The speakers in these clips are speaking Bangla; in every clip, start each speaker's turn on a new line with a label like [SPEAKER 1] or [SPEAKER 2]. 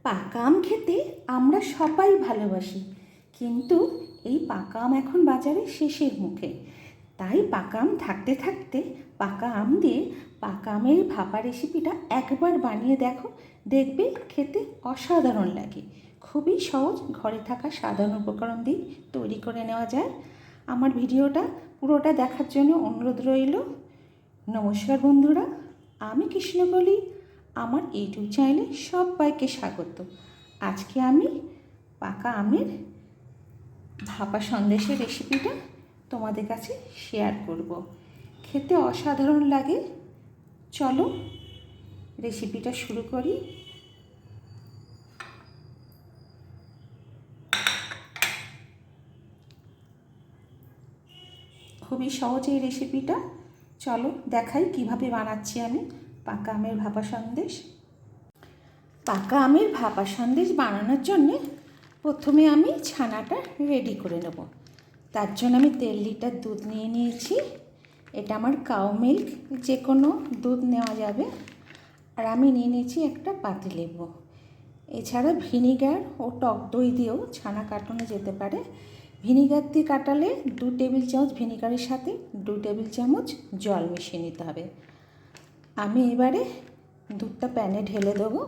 [SPEAKER 1] পাকা আম খেতে আমরা সবাই ভালোবাসি, কিন্তু এই পাকা আম এখন বাজারে শেষের মুখে। তাই পাকা আম থাকতে থাকতে পাকা আম দিয়ে পাকা আমের ভাপা রেসিপিটা একবার বানিয়ে দেখো, দেখবে খেতে অসাধারণ লাগে। খুবই সহজ, ঘরে থাকা সাধারণ উপকরণ দিয়ে তৈরি করে নেওয়া যায়। আমার ভিডিওটা পুরোটা দেখার জন্য অনুরোধ রইল। নমস্কার বন্ধুরা, আমি কৃষ্ণকলি, আমার ইউটিউব চ্যানেলে সবাইকে স্বাগত। আজকে আমি পাকা আমের ভাপা সন্দেশের রেসিপিটা তোমাদের কাছে শেয়ার করব। খেতে অসাধারণ লাগে। চলো রেসিপিটা শুরু করি। খুবই সহজ এই রেসিপিটা। চলো দেখাই কিভাবে বানাচ্ছি আমি পাকা আমের ভাপা সন্দেশ। পাকা আমের ভাপা সন্দেশ বানানোর জন্যে প্রথমে আমি ছানাটা রেডি করে নেব। তার জন্য আমি 1.5 লিটার দুধ নিয়ে নিয়েছি। এটা আমার কাউ মিল্ক, যে কোনো দুধ নেওয়া যাবে। আর আমি নিয়ে নিয়েছি একটা পাতিলেবু। এছাড়া ভিনিগার ও টক দই দিয়েও ছানা কাটানো যেতে পারে। ভিনিগার দিয়ে কাটালে 2 টেবিল চামচ ভিনিগারের সাথে 2 টেবিল চামচ জল মিশিয়ে নিতে হবে। আমি এবারে দুধটা প্যানে ঢেলে দেবো।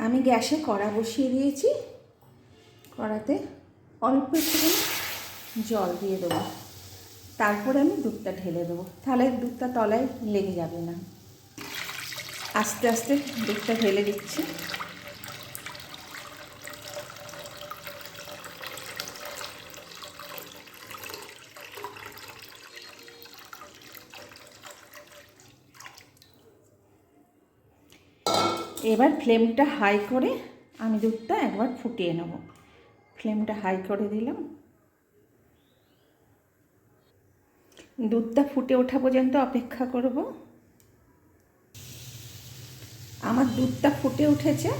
[SPEAKER 1] আমি গ্যাসে কড়া বসিয়ে দিয়েছি। কড়াতে অল্প একটুখানি জল দিয়ে দেবো, তারপরে আমি দুধটা ঢেলে দেবো, তাহলে দুধটা তলায় লেগে যাবে না। আস্তে আস্তে দুধটা ঢেলে দিচ্ছি। এবার ফ্লেমটা হাই করে আমি দুধটা একবার ফুটিয়ে নেব। ফ্লেমটা হাই করে দিলাম। দুধটা ফুটে ওঠা পর্যন্ত অপেক্ষা করব। আমার দুধটা ফুটে উঠেছে।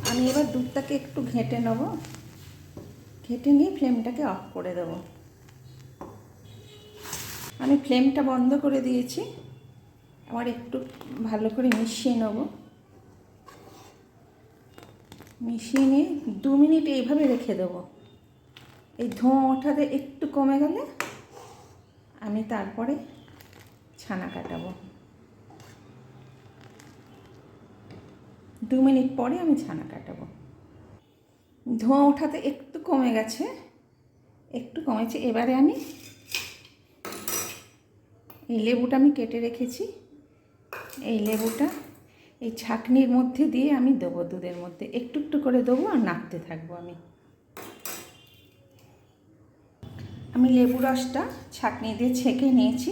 [SPEAKER 1] আমি এবার দুধটাকে একটু ঘেঁটে নেব। ঘেঁটে নিয়ে ফ্লেমটাকে অফ করে দেব। আমি ফ্লেমটা বন্ধ করে দিয়েছি। আবার একটু ভালো করে মিশিয়ে নেব। মিশিয়ে নিয়ে 2 মিনিট এইভাবে রেখে দেবো। এই ধোঁয়া ওঠাতে একটু কমে গেলে আমি তারপরে ছানা কাটাবো। 2 মিনিট পরে আমি ছানা কাটাবো। ধোঁয়া ওঠাতে একটু কমে গেছে, একটু কমেছে। এবারে আমি এই লেবুটা আমি কেটে রেখেছি, এই লেবুটা এই ছাঁকনির মধ্যে দিয়ে আমি দেবো। দুধের মধ্যে একটু একটু করে দেবো আর নাড়তে থাকবো। আমি লেবু রসটা ছাঁকনি দিয়ে ছেঁকে নিয়েছি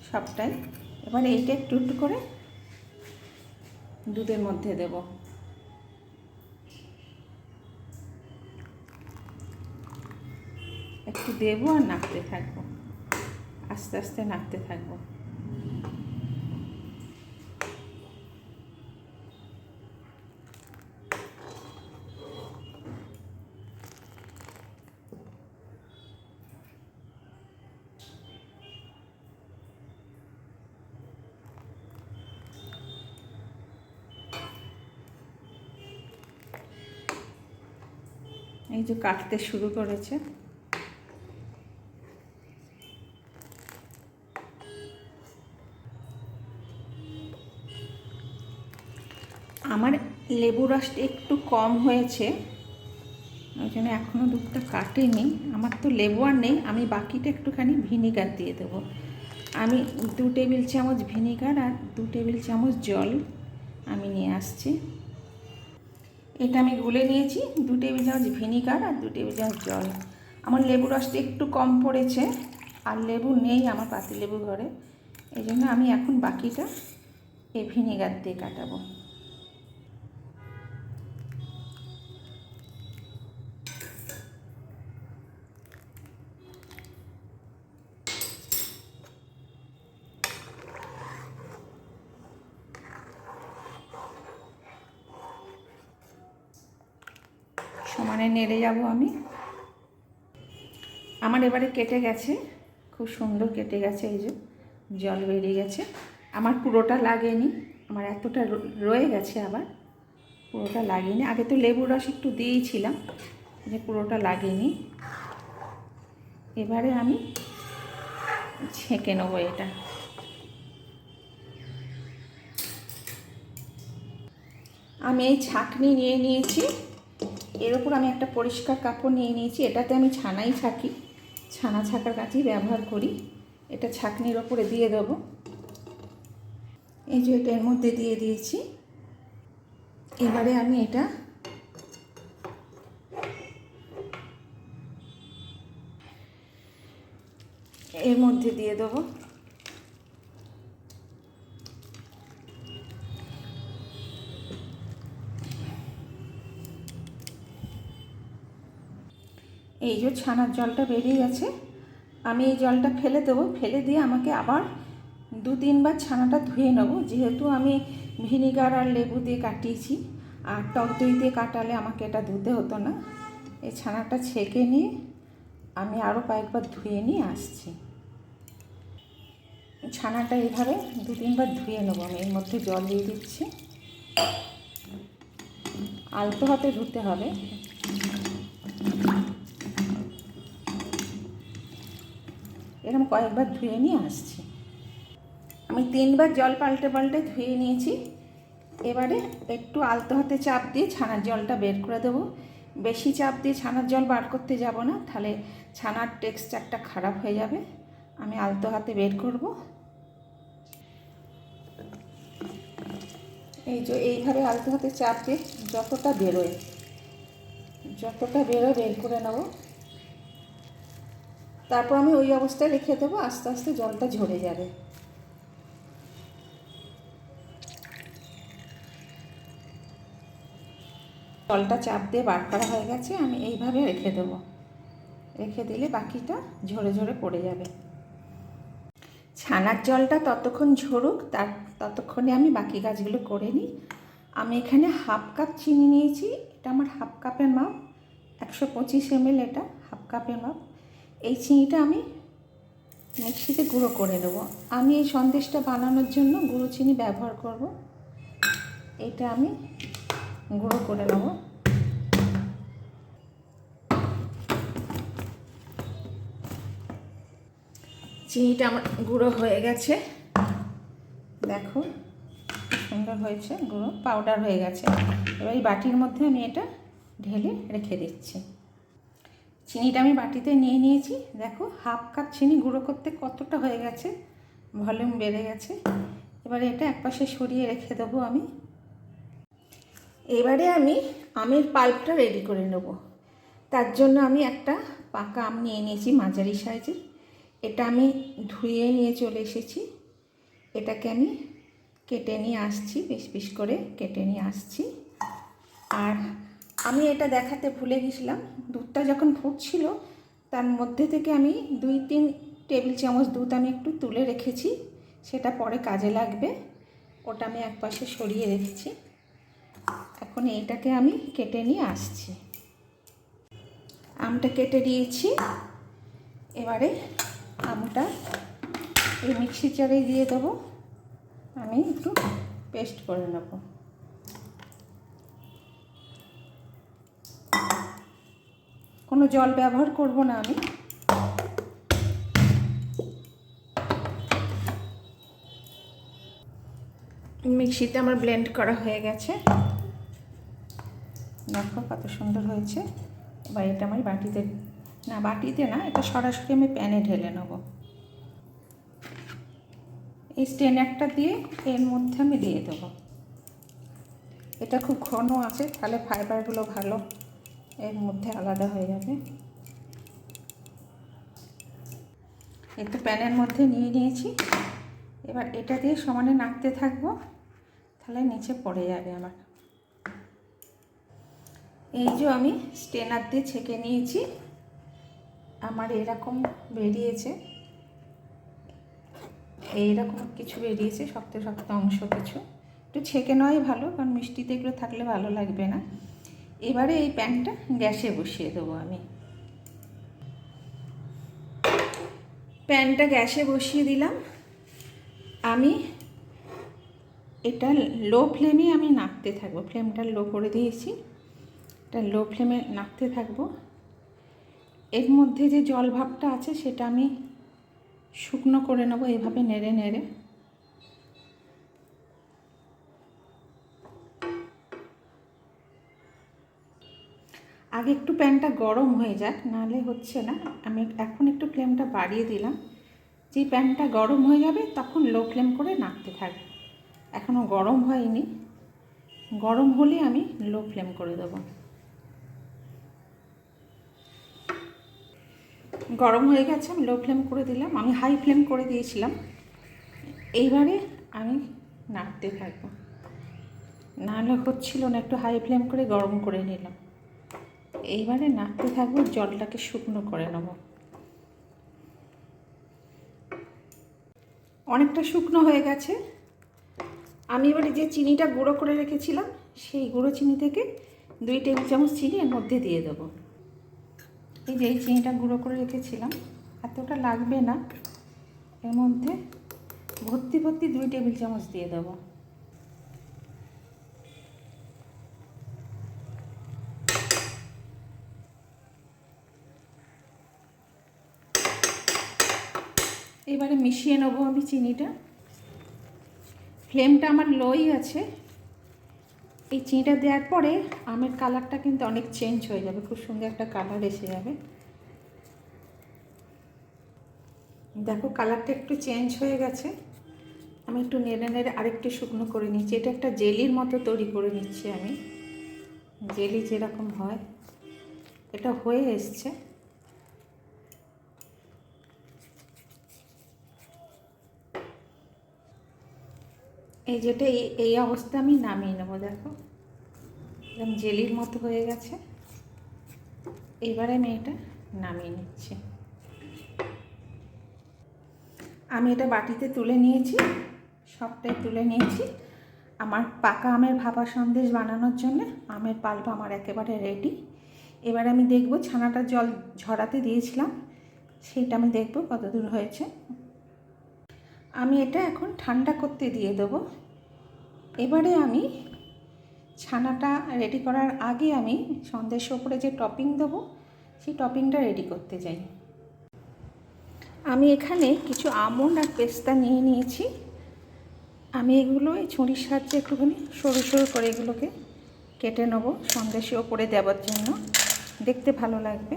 [SPEAKER 1] সবটাই। এবার এইটা একটু একটু করে দুধের মধ্যে দেব। একটু দেবো আর নাড়তে থাকবো, আস্তে আস্তে নাড়তে থাকবো। এই যে কাটতে শুরু করেছে। আমার লেবু রসটা একটু কম হয়েছে, ওই জন্য এখনও দুধটা কাটেনি। আমার তো লেবু আর নেই, আমি বাকিটা একটুখানি ভিনিগার দিয়ে দেবো। আমি 2 টেবিল চামচ ভিনিগার আর 2 টেবিল চামচ জল আমি নিয়ে আসছি। এটা আমি গুলে নিয়েছি, 2 টেবিল চামচ ভিনিগার আর 2 টেবিল চামচ জল। আমার লেবু রসটা একটু কম পড়েছে, আর লেবু নেই আমার পাতিলেবু ঘরে। এই জন্য আমি এখন বাকিটা এই ভিনিগার দিয়ে কাটাবো। সমানে নেড়ে যাব আমি। আমার এবারে কেটে গেছে, খুব সুন্দর কেটে গেছে। এই যে জল বেরিয়ে গেছে। আমার পুরোটা লাগেনি, আমার এতটা রয়ে গেছে, আবার পুরোটা লাগেনি। আগে তো লেবুর রস একটু দিয়েছিলাম, যে পুরোটা লাগেনি। এবারে আমি ছেঁকে নেবো এটা। আমি এই ছাঁকনি নিয়ে নিয়েছি, এর উপর আমি একটা পরিষ্কার কাপড় নিয়ে নিয়েছি। এটাতে আমি ছানাই ছাঁকি, ছানা ছাঁকার কাজেই ব্যবহার করি। এটা ছাঁকনির ওপরে দিয়ে দেবো। এই যে এটা এর মধ্যে দিয়ে দিয়েছি। এবারে আমি এটা এর মধ্যে দিয়ে দেবো। এই যে ছানার জলটা বেরিয়ে গেছে, আমি এই জলটা ফেলে দেবো। ফেলে দিয়ে আমাকে আবার 2-3 বার ছানাটা ধুয়ে নেব, যেহেতু আমি ভিনিগার আর লেবু দিয়ে কাটিয়েছি। আর টক দই দিয়ে কাটালে আমাকে এটা ধুতে হতো না। এই ছানাটা ছেঁকে নিয়ে আমি আরও কয়েকবার ধুয়ে নিয়ে আসছি। ছানাটা এইভাবে 2-3 বার ধুয়ে নেব। আমি এর মধ্যে জল দিয়ে দিচ্ছি, আলতো হাতে ধুতে হবে। এরকম কয়েকবার ধুয়ে নিয়ে আসছি। আমি 3 বার জল পাল্টে পাল্টে ধুয়ে নিয়েছি। এবারে একটু আলতো হাতে চাপ দিয়ে ছানার জলটা বের করে দেবো। বেশি চাপ দিয়ে ছানার জল বার করতে যাব না, তাহলে ছানার টেক্সচারটা খারাপ হয়ে যাবে। আমি আলতো হাতে বের করব। এই যে এইভাবে আলতো হাতে চাপ দিয়ে যতটা বের বের করে নেব। তারপর আমি ওই অবস্থায় রেখে দেবো, আস্তে আস্তে জলটা ঝরে যাবে। জলটা চাপ দিয়ে বার করা হয়ে গেছে, আমি এইভাবে রেখে দেবো। রেখে দিলে বাকিটা ঝরে ঝরে পড়ে যাবে। ছানার জলটা ততক্ষণ ঝরুক, ততক্ষণে আমি বাকি কাজগুলো করে নিই। আমি এখানে 1/2 কাপ চিনি নিয়েছি। এটা আমার 1/2 কাপের মাপ, 125 ml, এটা 1/2 কাপের মাপ। এই চিনিটা আমি মিক্সিতে গুঁড়ো করে নেব। আমি এই সন্দেশটা বানানোর জন্য গুঁড়ো চিনি ব্যবহার করব। এটা আমি গুঁড়ো করে নেব। চিনিটা আমার গুঁড়ো হয়ে গেছে, দেখো সুন্দর হয়েছে, গুঁড়ো পাউডার হয়ে গেছে। এবার এই বাটির মধ্যে আমি এটা ঢেলে রেখে দিচ্ছি। চিনিটা আমি বাটিতে নিয়ে নিয়েছি। দেখো 1/2 কাপ চিনি গুঁড়ো করতে কতটা হয়ে গেছে, ভলিউম বেড়ে গেছে। এবারে এটা একপাশে সরিয়ে রেখে দেবো আমি। এবারে আমি আমের পাল্পটা রেডি করে নেব। তার জন্য আমি একটা পাকা আম নিয়ে নিয়েছি, মাঝারি সাইজের। এটা আমি ধুয়ে নিয়ে চলে এসেছি। এটাকে আমি কেটে নিয়ে আসছি, পিস পিস করে কেটে নিয়ে আসছি। আর আমি এটা দেখাতে ভুলে গেছিলাম, দুধটা যখন ফুটছিল তার মধ্যে থেকে আমি 2-3 টেবিল চামচ দুধ আমি একটু তুলে রেখেছি, সেটা পরে কাজে লাগবে। ওটা আমি একপাশে সরিয়ে রেখেছি। এখন এইটাকে আমি কেটে নিয়ে আসছি। আমটা কেটে দিয়েছি। এবারে আমটা এই মিক্সি জারে দিয়ে দেবো। আমি একটু পেস্ট করে নেব। কোনো জল ব্যবহার করব না আমি। মিক্সিতে আমার ব্লেন্ড করা হয়ে গেছে, দেখো কত সুন্দর হয়েছে। এবার এটা আমি বাটিতে না, এটা সরাসরি আমি প্যানে ঢেলে নেব। এই স্ট্রেনারটা দিয়ে এর মধ্যে আমি দিয়ে দেবো। এটা খুব ঘন আছে, তাহলে ফাইবারগুলো ভালো এর মধ্যে আলাদা হয়ে যাবে। একটু প্যানের মধ্যে নিয়ে নিয়েছি। এবার এটা দিয়ে সমানে নাড়তে থাকবো, তাহলে নিচে পড়ে যাবে আমার। এই যে আমি স্ট্রেনার দিয়ে ছেঁকে নিয়েছি, আমার এরকম বেরিয়েছে, এইরকম কিছু বেরিয়েছে, শক্ত শক্ত অংশ কিছু। একটু ছেঁকে নেওয়াই ভালো, কারণ মিষ্টিতে এগুলো থাকলে ভালো লাগবে না। এবারে এই প্যানটা গ্যাসে বসিয়ে দেবো আমি। প্যানটা গ্যাসে বসিয়ে দিলাম। আমি এটা লো ফ্লেমে আমি নাড়তে থাকবো, ফ্লেমটা লো করে দিয়েছি, এটা লো ফ্লেমে নাড়তে থাকবো। এর মধ্যে যে জল ভাবটা আছে সেটা আমি শুকনো করে নেবো এভাবে নেড়ে নেড়ে। আগে একটু প্যানটা গরম হয়ে যাক, নাহলে হচ্ছে না। আমি এখন একটু ফ্লেমটা বাড়িয়ে দিলাম, যেই প্যানটা গরম হয়ে যাবে তখন লো ফ্লেম করে নাড়তে থাকবো। এখনও গরম হয়নি, গরম হলে আমি লো ফ্লেম করে দেবো। গরম হয়ে গেছে, আমি লো ফ্লেম করে দিলাম, আমি হাই ফ্লেম করে দিয়েছিলাম। এইবারে আমি নাড়তে থাকবো, নাহলে হচ্ছিল না, একটু হাই ফ্লেম করে গরম করে নিলাম। এইবারে নাড়তে থাকবো, জলটাকে শুকনো করে নেব। অনেকটা শুকনো হয়ে গেছে। আমি এবারে যে চিনিটা গুঁড়ো করে রেখেছিলাম সেই গুঁড়ো চিনি থেকে 2 টেবিল চামচ চিনি এর মধ্যে দিয়ে দেবো। এই যে এই চিনিটা গুঁড়ো করে রেখেছিলাম, এতটা লাগবে না, এর মধ্যে ভর্তি 2 টেবিল চামচ দিয়ে দেবো। এবারে মিশিয়ে নেবো আমি চিনিটা। ফ্লেমটা আমার লোই আছে। এই চিনিটা দেওয়ার পরে আমের কালারটা কিন্তু অনেক চেঞ্জ হয়ে যাবে, খুব সুন্দর একটা কালার এসে যাবে। দেখো কালারটা একটু চেঞ্জ হয়ে গেছে। আমি একটু নেড়ে নেড়ে আরেকটু শুকনো করে নিচ্ছি। এটা একটা জেলির মতো তৈরি করে নিচ্ছি আমি, জেলি যেরকম হয় এটা হয়ে এসছে। এই যেটা এই অবস্থা আমি নামিয়ে নেবো। দেখো একদম জেলির মতো হয়ে গেছে। এবারে আমি এটা নামিয়ে নিচ্ছি। আমি এটা বাটিতে তুলে নিয়েছি, সবটাই তুলে নিয়েছি। আমার পাকা আমের ভাপা সন্দেশ বানানোর জন্য আমের পাল্প আমার একেবারে রেডি। এবার আমি দেখব, ছানাটা জল ঝরাতে দিয়েছিলাম সেটা আমি দেখব কতদূর হয়েছে। আমি এটা এখন ঠান্ডা করতে দিয়ে দেবো। এবারে আমি ছানাটা রেডি করার আগে আমি সন্দেশের ওপরে যে টপিং দেবো সেই টপিংটা রেডি করতে যাই। আমি এখানে কিছু আমন্ড আর পেস্তা নিয়ে নিয়েছি। আমি এগুলো এই ছুরির সাহায্যে একটুখানি সরু সরু করে এগুলোকে কেটে নেবো সন্দেশের ওপরে দেওয়ার জন্য, দেখতে ভালো লাগবে।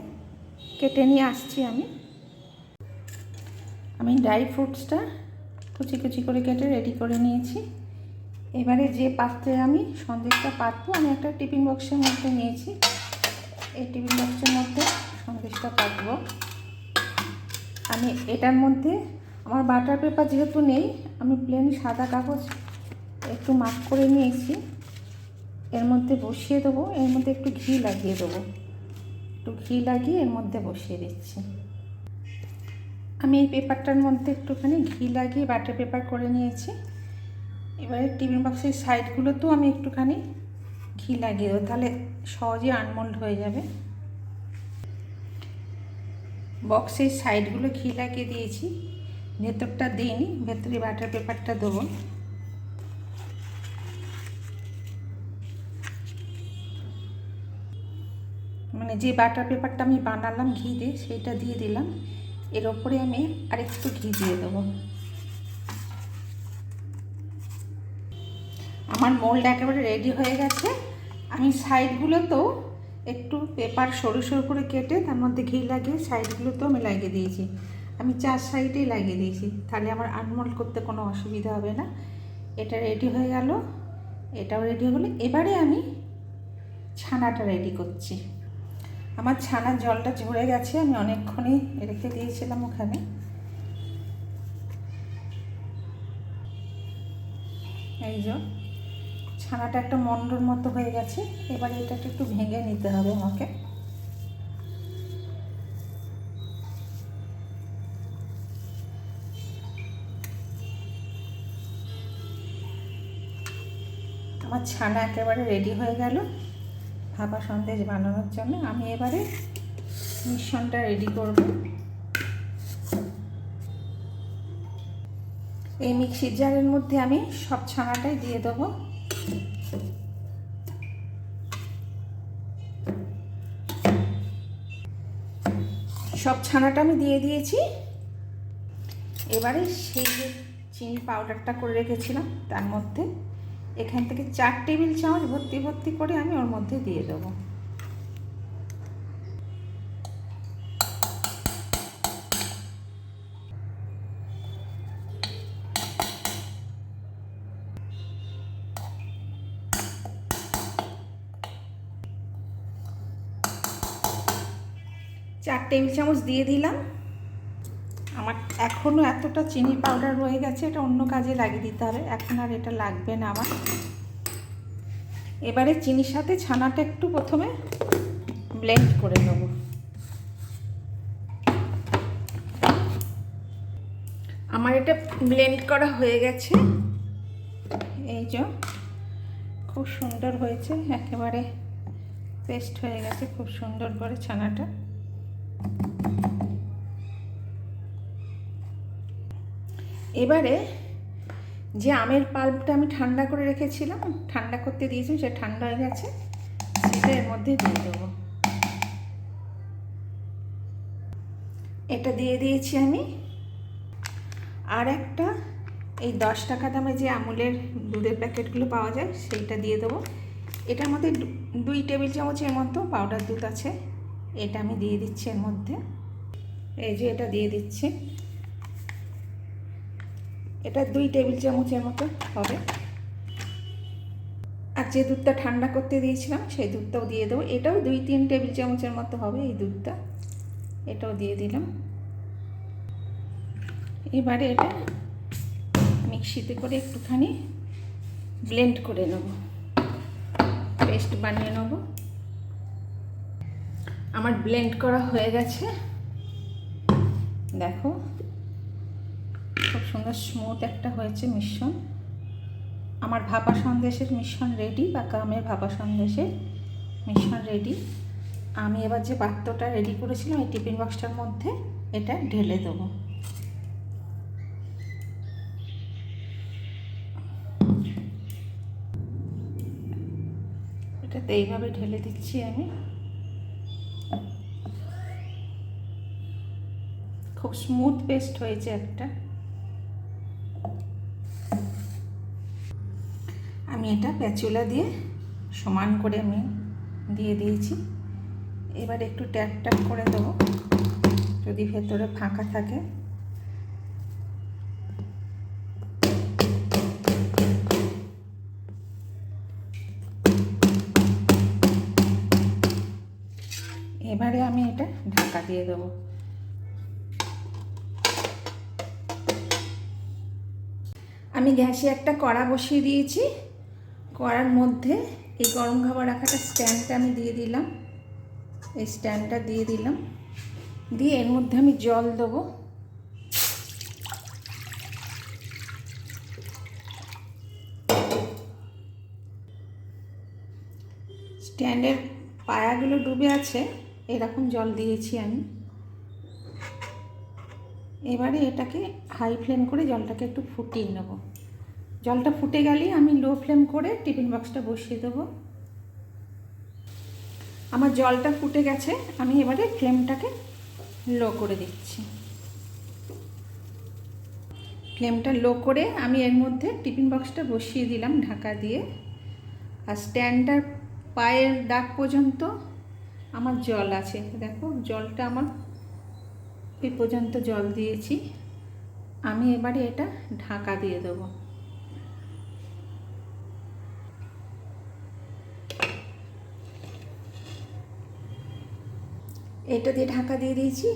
[SPEAKER 1] কেটে নিয়ে আসছি আমি ড্রাই ফ্রুটসটা কুচি কুচি করে কেটে রেডি করে নিয়েছি। এবারে যে পাত্রে আমি সন্দেশটা পাতবো, আমি একটা টিফিন বক্সের মধ্যে নিয়েছি। এই টিফিন বক্সের মধ্যে সন্দেশটা পাতবো। আমি এটার মধ্যে আমার বাটার পেপার যেহেতু নেই, আমি প্লেন সাদা কাগজ একটু মার্ক করে নিয়েছি, এর মধ্যে বসিয়ে দেবো। এর মধ্যে একটু ঘি লাগিয়ে দেবো, একটু ঘি লাগিয়ে এর মধ্যে বসিয়ে দিচ্ছি। আমি এই পেপারটার মধ্যে একটুখানি ঘি লাগিয়ে বাটার পেপার করে নিয়েছি। এবারে টিফিন বক্সের সাইডগুলোতেও আমি একটুখানি ঘি লাগিয়ে দেবো, তাহলে সহজে আনমোল্ড হয়ে যাবে। বক্সের সাইডগুলো ঘি লাগিয়ে দিয়েছি, ভেতরটা দিইনি, ভেতরে বাটার পেপারটা দেবো। মানে যে বাটার পেপারটা আমি বানালাম ঘি দিয়ে সেইটা দিয়ে দিলাম। এর ওপরে আমি আরেকটু ঘি দিয়ে দেবো। আমার মোল্ড একেবারে রেডি হয়ে গেছে। আমি সাইডগুলোতেও একটু পেপার সরু সরু করে কেটে তার মধ্যে ঘি লাগিয়ে সাইডগুলোতেও আমি লাগিয়ে দিয়েছি। আমি 4 সাইডেই লাগিয়ে দিয়েছি, তাহলে আমার আনমোল্ড করতে কোনো অসুবিধা হবে না। এটা রেডি হয়ে গেল, এটাও রেডি হলো। এবারে আমি ছানাটা রেডি করছি। আমার ছানার জলটা ঝরে গেছে, আমি অনেকক্ষণই রেখে দিয়েছিলাম ওখানে। এই যে ছানাটা একটা মন্ডর মতো হয়ে গেছে। এবারে এটাকে একটু ভেঙে নিতে হবে আমাকে। আমার ছানা একেবারে রেডি হয়ে গেল ভাপা সন্দেশ বানানোর জন্য। আমি এবারে মিশ্রণটা রেডি করব। এই মিক্সির জারের মধ্যে আমি সব ছানাটাই দিয়ে দেবো। সব ছানাটা আমি দিয়ে দিয়েছি। এবারে সেই যে চিনি পাউডারটা করে রেখেছিলাম তার মধ্যে এখান থেকে 4 টেবিল চামচ ভর্তি ভর্তি করে আমি ওর মধ্যে দিয়ে দেবো। চার টেবিল চামচ দিয়ে দিলাম। আমার এখনও এতটা চিনি পাউডার রয়ে গেছে, এটা অন্য কাজে লাগিয়ে দিতে হবে, এখন আর এটা লাগবে না আমার। এবারে চিনির সাথে ছানাটা একটু প্রথমে ব্লেন্ড করে নেব। আমার এটা ব্লেন্ড করা হয়ে গেছে, এই যে খুব সুন্দর হয়েছে, একেবারে পেস্ট হয়ে গেছে খুব সুন্দর করে ছানাটা। এবারে যে আমের পাল্পটা আমি ঠান্ডা করে রেখেছিলাম, ঠান্ডা করতে দিয়েছিলাম, সেটা ঠান্ডা হয়ে গেছে, সেটা এর মধ্যে দিয়ে দেবো। এটা দিয়ে দিয়েছি আমি। আর একটা এই 10 টাকা দামে যে আমুলের দুধের প্যাকেটগুলো পাওয়া যায় সেইটা দিয়ে দেবো। এটার মধ্যে 2 টেবিল চামচের মতো পাউডার দুধ আছে, এটা আমি দিয়ে দিচ্ছি এর মধ্যে। এই যে এটা দিয়ে দিচ্ছি, এটা 2 টেবিল চামচের মতো হবে। আর যে দুধটা ঠান্ডা করতে দিয়েছিলাম সেই দুধটাও দিয়ে দেবো, এটাও 2-3 টেবিল চামচের মতো হবে এই দুধটা, এটাও দিয়ে দিলাম। এবারে এটা মিক্সিতে করে একটুখানি ব্লেন্ড করে নেব, পেস্ট বানিয়ে নেব। আমার ব্লেন্ড করা হয়ে গেছে, দেখো খুব সুন্দর স্মুথ একটা হয়েছে মিশ্রণ। আমার ভাপা সন্দেশের মিশ্রণ রেডি, পাকা আমের ভাপা সন্দেশের মিশ্রণ রেডি। আমি এবার যে পাত্রটা রেডি করেছিলাম এই টিফিন বক্সটার মধ্যে এটা ঢেলে দেবো। এটাতে এইভাবে ঢেলে দিচ্ছি আমি। খুব স্মুথ পেস্ট হয়েছে একটা। আমি এটা প্যাচুলা দিয়ে সমান করে আমি দিয়ে দিয়েছি। এবার একটু ট্যাপ ট্যাপ করে দেবো যদি ভেতরে ফাঁকা থাকে। এবারে আমি এটা ঢাকা দিয়ে দেবো। আমি গ্যাসে একটা কড়া বসিয়ে দিয়েছি, কড়ার মধ্যে এই গরম খাবার রাখাটা স্ট্যান্ডটা আমি দিয়ে দিলাম, এই স্ট্যান্ডটা দিয়ে দিলাম, দিয়ে এর মধ্যে আমি জল দেবো। স্ট্যান্ডের পায়াগুলো ডুবে আছে এরকম জল দিয়েছি আমি। এবারে এটাকে হাই ফ্লেম করে জলটাকে একটু ফুটিয়ে নেব। জলটা ফুটে গেলেই আমি লো ফ্লেম করে টিফিন বক্সটা বসিয়ে দেবো। আমার জলটা ফুটে গেছে, আমি এবারে ফ্লেমটাকে লো করে দিচ্ছি। ফ্লেমটা লো করে আমি এর মধ্যে টিফিন বক্সটা বসিয়ে দিলাম ঢাকা দিয়ে। আর স্ট্যান্ডটার পায়ের দাগ পর্যন্ত আমার জল আছে, দেখো জলটা আমার এই পর্যন্ত জল দিয়েছি। আমি এবারে এটা ঢাকা দিয়ে দেবো। এটা দিয়ে ঢাকা দিয়ে দিয়েছি।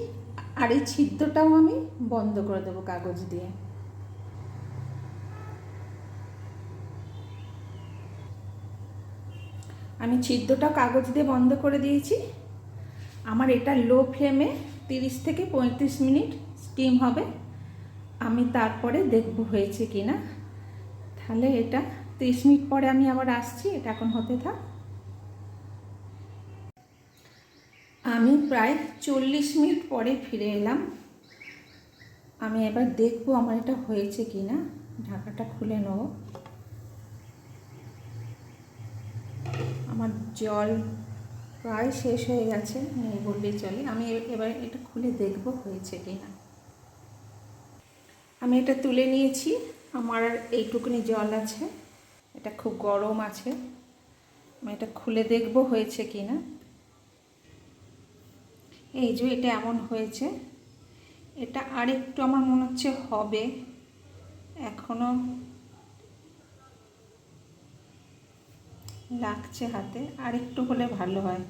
[SPEAKER 1] আর এই ছিদ্রটাও আমি বন্ধ করে দেবো কাগজ দিয়ে। আমি ছিদ্রটা কাগজ দিয়ে বন্ধ করে দিয়েছি। আমার এটা লো ফ্লেমে 30 থেকে 35 মিনিট স্টিম হবে। আমি তারপরে দেখব হয়েছে কি না। তাহলে এটা 30 মিনিট পরে আমি আবার আসছি, এটা এখন হতে থাক। আমি প্রায় 40 মিনিট পরে ফিরে এলাম। আমি এবার দেখবো আমার এটা হয়েছে কি না। ঢাকাটা খুলে নেব। আমার জল প্রায় শেষ হয়ে গেছে, নেই বললেই চলে। আমি এবার এটা খুলে দেখব হয়েছে কি না। আমি এটা তুলে নিয়েছি। আমার আর এইটুকুনি জল আছে, এটা খুব গরম আছে। আমি এটা খুলে দেখব হয়েছে কি না। এই যে এটা এমন হয়েছে। এটা আরেকটু আমার মনে হচ্ছে হবে, এখনো লাগছে হাতে, আরেকটু হলে ভালো হয়।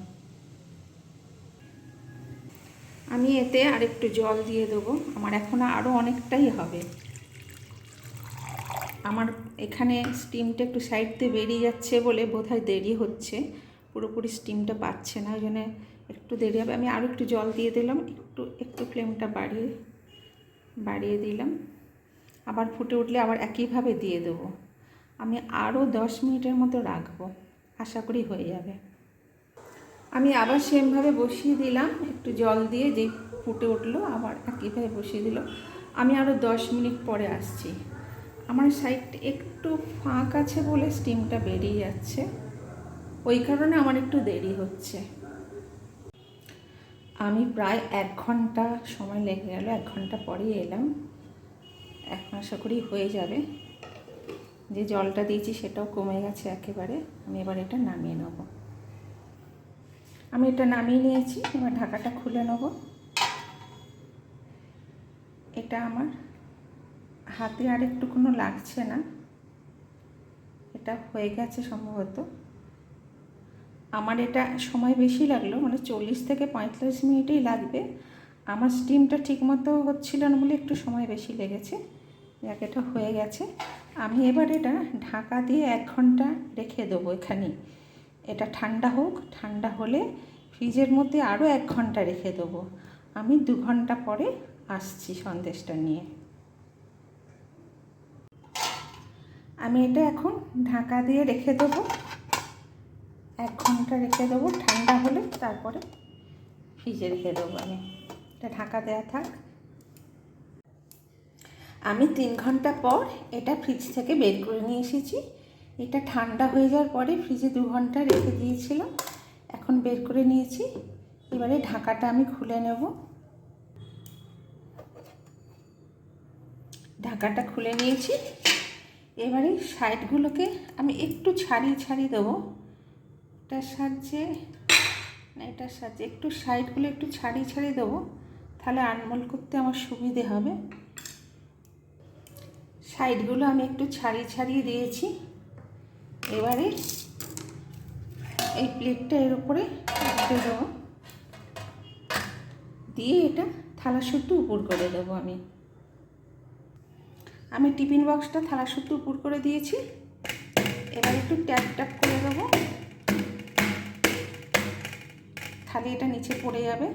[SPEAKER 1] আমি এতে আরেকটু জল দিয়ে দেবো। আমার এখন আরও অনেকটাই হবে। আমার এখানে স্টিমটা একটু সাইড দিয়ে বেরিয়ে যাচ্ছে বলে বোধহয় দেরি হচ্ছে, পুরোপুরি স্টিমটা পাচ্ছে না, ওই জন্য একটু দেরি হবে। আমি আরও একটু জল দিয়ে দিলাম, একটু ফ্লেমটা বাড়িয়ে দিলাম। আবার ফুটে উঠলে আবার একইভাবে দিয়ে দেবো। আমি আরও 10 মিনিটের মতো রাখবো, আশা করি হয়ে যাবে। আমি আবার সেমভাবে বসিয়ে দিলাম, একটু জল দিয়ে, যে ফুটে উঠলো আবার একইভাবে বসিয়ে দিল। আমি আরও 10 মিনিট পরে আসছি। আমার সাইডটা একটু ফাঁক আছে বলে স্টিমটা বেরিয়ে যাচ্ছে, ওই কারণে আমার একটু দেরি হচ্ছে। আমি প্রায় 1 ঘন্টা সময় লেগে গেল, 1 ঘন্টা পরেই এলাম। এখন আশা করি হয়ে যাবে। যে জলটা দিয়েছি সেটাও কমে গেছে একেবারে। আমি এবার এটা নামিয়ে নেব। আমি এটা নামিয়ে নিয়েছি, এবার ঢাকাটা খুলে নেব। এটা আমার হাতে আর একটুকুনো লাগছে না, এটা হয়ে গেছে সম্ভবত। আমার এটা সময় বেশি লাগলো, মানে 40 থেকে 45 মিনিটই লাগবে। আমার স্টিমটা ঠিকমতো হচ্ছিল না বলে একটু সময় বেশি লেগেছে। যাক, এটা হয়ে গেছে। আমি এবার এটা ঢাকা দিয়ে 1 ঘন্টা রেখে দেবো এখানে। এটা ঠান্ডা হোক, ঠান্ডা হলে ফ্রিজের মধ্যে আরও 1 ঘন্টা রেখে দেবো। আমি 2 ঘন্টা পরে আসছি সন্দেশটা নিয়ে। আমি এটা এখন ঢাকা দিয়ে রেখে দেবো, 1 ঘন্টা রেখে দেবো। ঠান্ডা হলে তারপরে ফ্রিজে রেখে দেবো। আমি এটা ঢাকা দেওয়া থাক। আমি 3 ঘন্টা পর এটা ফ্রিজ থেকে বের করে নিয়ে এসেছি। এটা ঠান্ডা হয়ে যাওয়ার পরে ফ্রিজে 2 ঘন্টা রেখে দিয়েছিলাম, এখন বের করে নিয়েছি। এবারে ঢাকাটা আমি খুলে নেব। ঢাকাটা খুলে নিয়েছি। এবারে সাইডগুলোকে আমি একটু ছাড়িয়ে দেবো। এটার সাহায্যে একটু সাইডগুলো একটু ছাড়িয়ে দেবো, তাহলে আনমোল করতে আমার সুবিধে হবে। সাইডগুলো আমি একটু ছাড়িয়ে দিয়েছি। এবারে এই প্লেটটা এর উপরে রেখে দেবো, দিয়ে এটা থালা শুদ্ধ উপর করে দেবো। আমি টিফিন বক্সটা থালা শুদ্ধ উপর করে দিয়েছি। এবার একটু ট্যাপ করে দেবো, তাহলে এটা নিচে পড়ে যাবে।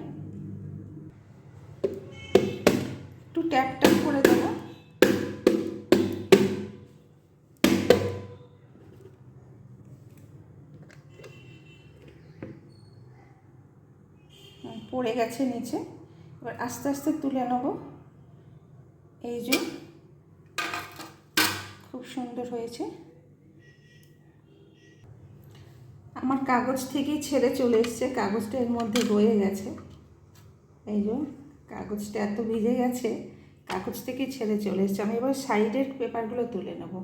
[SPEAKER 1] একটু ট্যাপ করে দেবো। পড়ে গেছে নিচে। এবার আস্তে আস্তে তুলে নেব। এই যে খুব সুন্দর হয়েছে। আমার কাগজ থেকেই ছেড়ে চলে এসছে, কাগজটা এর মধ্যে রয়ে গেছে। এই যে কাগজটা এত ভিজে গেছে, কাগজ থেকেই ছেড়ে চলে এসছে। আমি এবার সাইডের পেপারগুলো তুলে নেব।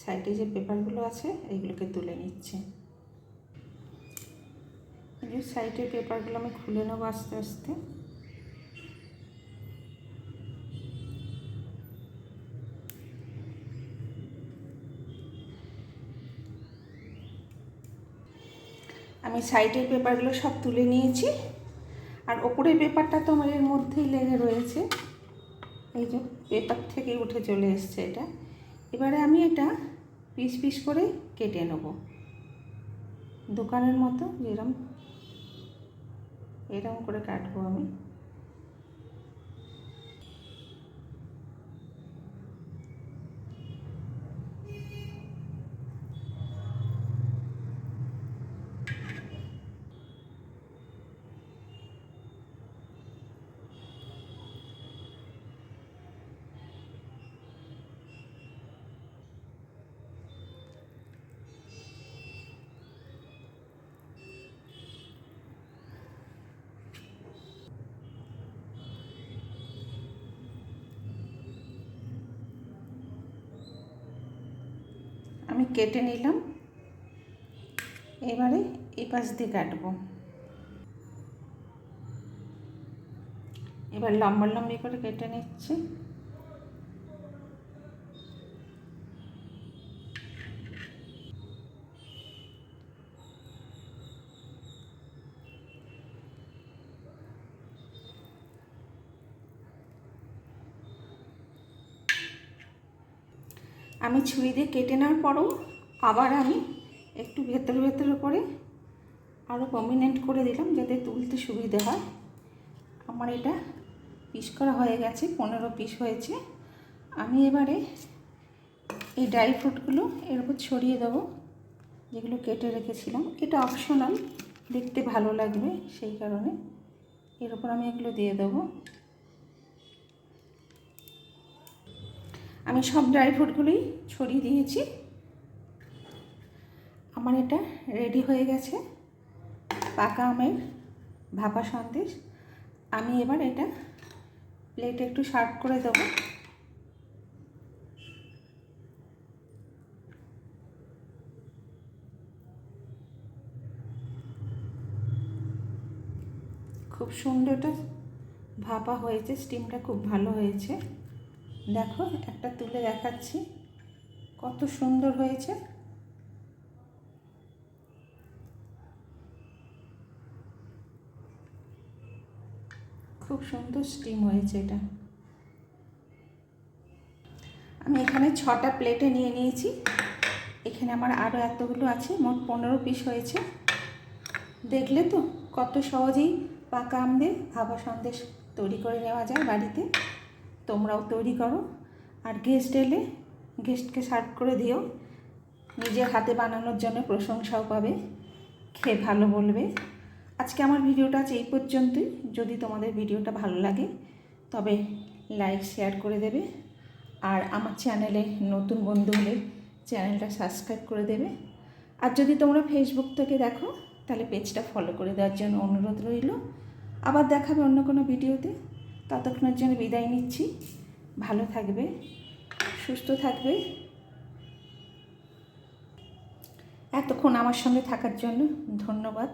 [SPEAKER 1] সাইডে যে পেপারগুলো আছে এইগুলোকে তুলে নিচ্ছি। এই যে সাইডের পেপারগুলো আমি খুলে নেব আস্তে আস্তে। আমি সাইডের পেপারগুলো সব তুলে নিয়েছি, আর ওপরের পেপারটা তো আমার এর মধ্যেই লেগে রয়েছে। এই যে পেপার থেকে উঠে চলে এসছে এটা। এবারে আমি এটা পিস করে কেটে নেব, দোকানের মতো এরকম করে কাটবো আমি। আমি কেটে নিলাম। এবারে এই পাশ দিয়ে কাটবো। এবার লম্বা লম্বি করে কেটে নিচ্ছি। আমি ছুরি দিয়ে কেটে নেওয়ার পরও আবার আমি একটু ভেতরে ভেতরে করে আরও প্রমিনেন্ট করে দিলাম যাতে তুলতে সুবিধে হয়। আমার এটা পিস করা হয়ে গেছে, 15 পিস হয়েছে। আমি এবারে এই ড্রাই ফ্রুটগুলো এর উপর ছড়িয়ে দেবো, যেগুলো কেটে রেখেছিলাম। এটা অপশনাল, দেখতে ভালো লাগবে সেই কারণে এর উপর আমি এগুলো দিয়ে দেবো। আমি সব ড্রাই ফ্রুটগুলোই ছড়িয়ে দিয়েছি। আমার এটা রেডি হয়ে গেছে, পাকা আমের ভাপা সন্দেশ। আমি এবার এটা প্লেটে একটু সার্ভ করে দেবো। খুব সুন্দরটা ভাপা হয়েছে, স্টিমটা খুব ভালো হয়েছে। দেখো একটা তুলে দেখাচ্ছি, কত সুন্দর হয়েছে। খুব সুন্দর স্টিম হয়েছে এটা। আমি এখানে 6টা প্লেটে নিয়ে নিয়েছি। এখানে আমার আরও এতগুলো আছে, মোট 15 পিস হয়েছে। দেখলে তো কত সহজেই পাকা আম দিয়ে ভাপা সন্দেশ তৈরি করে নেওয়া যায় বাড়িতে। তোমরাও তৈরি করো, আর গেস্ট এলে গেস্টকে সার্ভ করে দিও। নিজের হাতে বানানোর জন্য প্রশংসাও পাবে, খেয়ে ভালো বলবে। আজকে আমার ভিডিওটা আছে এই পর্যন্তই। যদি তোমাদের ভিডিওটা ভালো লাগে তবে লাইক শেয়ার করে দেবে, আর আমার চ্যানেলে নতুন বন্ধু হলে চ্যানেলটা সাবস্ক্রাইব করে দেবে। আর যদি তোমরা ফেসবুক থেকে দেখো তাহলে পেজটা ফলো করে দেওয়ার জন্য অনুরোধ রইল। আবার দেখাবে অন্য কোনো ভিডিওতে। ততক্ষণের জন্য বিদায় নিচ্ছি। ভালো থাকবে, সুস্থ থাকবে। এতক্ষণ আমার সঙ্গে থাকার জন্য ধন্যবাদ।